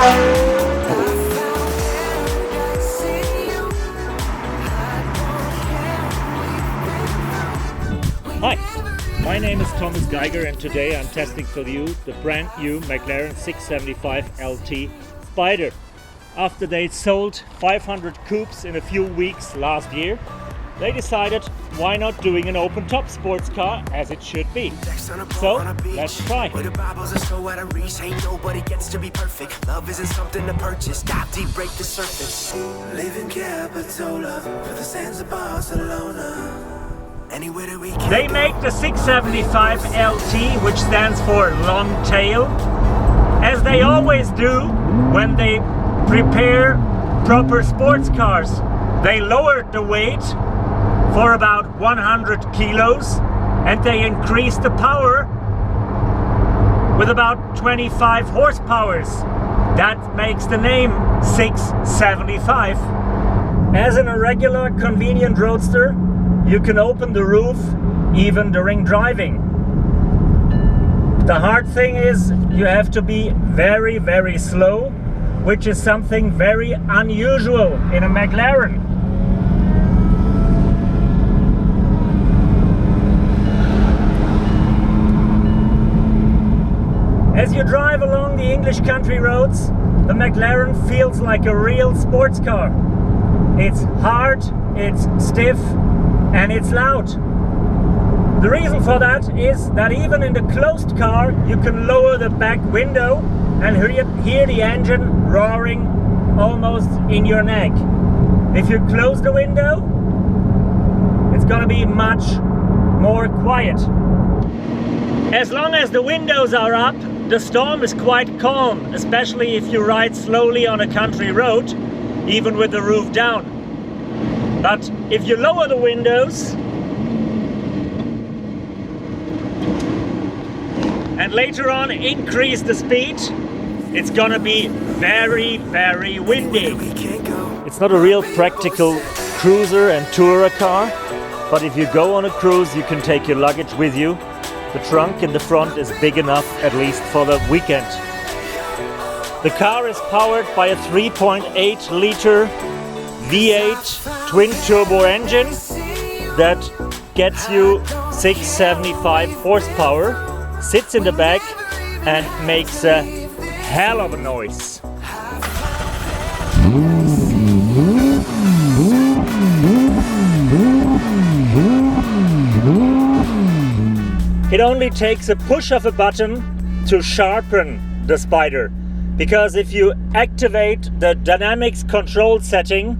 Hi, my name is Thomasgeiger and today I'm testing for you the brand new McLaren 675LT Spider. After they sold 500 coupes in a few weeks last year, they decided why not doing an open top sports car as it should be. So let's try. Where the Bibles are so out of reach, ain't nobody gets to be perfect. Love isn't something to purchase, dive deep, break the surface. Live in Capitola for the sands of Barcelona. Anywhere that we can They make the 675LT, which stands for long tail, as they always do when they prepare proper sports cars. They lowered the weight for about 100 kilos and they increased the power with about 25 horsepower. That makes the name 675. As in a regular convenient roadster, you can open the roof even during driving. The hard thing is you have to be very, very slow, which is something very unusual in a McLaren. As you drive along the English country roads, the McLaren feels like a real sports car. It's hard, it's stiff, and it's loud. The reason for that is that even in the closed car you can lower the back window and hear the engine roaring almost in your neck. If you close the window, it's gonna be much more quiet. As long as the windows are up, the storm is quite calm, especially if you ride slowly on a country road, even with the roof down. But if you lower the windows and later on increase the speed, it's gonna be very, very windy. It's not a real practical cruiser and tourer car, but if you go on a cruise, you can take your luggage with you. The trunk in the front is big enough, at least for the weekend. The car is powered by a 3.8 liter V8 twin turbo engine that gets you 675 horsepower, sits in the back and makes a hell of a noise. It only takes a push of a button to sharpen the Spider, because if you activate the dynamics control setting,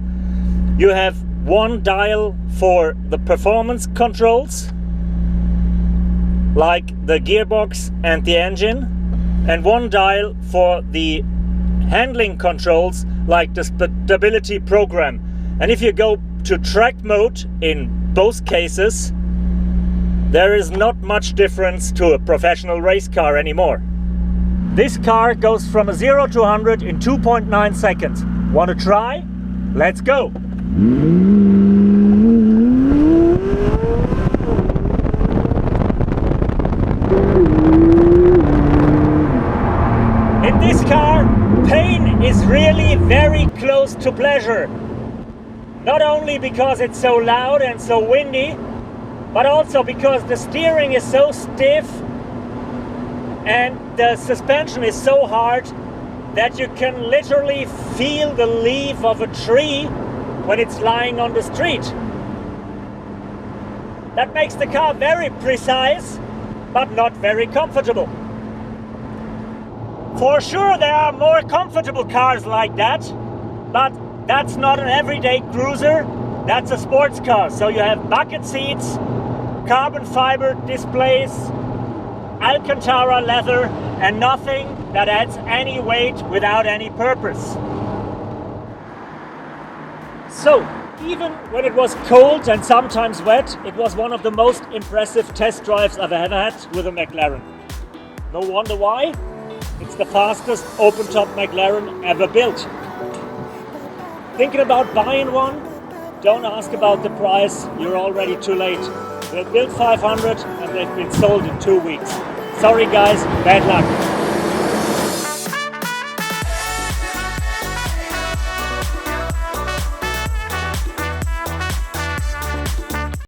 you have one dial for the performance controls, like the gearbox and the engine, and one dial for the handling controls, like the stability program. And if you go to track mode in both cases, there is not much difference to a professional race car anymore. This car goes from a 0 to 100 in 2.9 seconds. Want to try? Let's go! In this car, pain is really very close to pleasure. Not only because it's so loud and so windy, but also because the steering is so stiff and the suspension is so hard that you can literally feel the leaf of a tree when it's lying on the street. That makes the car very precise, but not very comfortable. For sure there are more comfortable cars like that, but that's not an everyday cruiser, that's a sports car. So you have bucket seats, carbon fiber displays, Alcantara leather, and nothing that adds any weight without any purpose. So, even when it was cold and sometimes wet, it was one of the most impressive test drives I've ever had with a McLaren. No wonder why. It's the fastest open-top McLaren ever built. Thinking about buying one? Don't ask about the price, you're already too late. They built 500 and they've been sold in 2 weeks. Sorry guys, bad luck.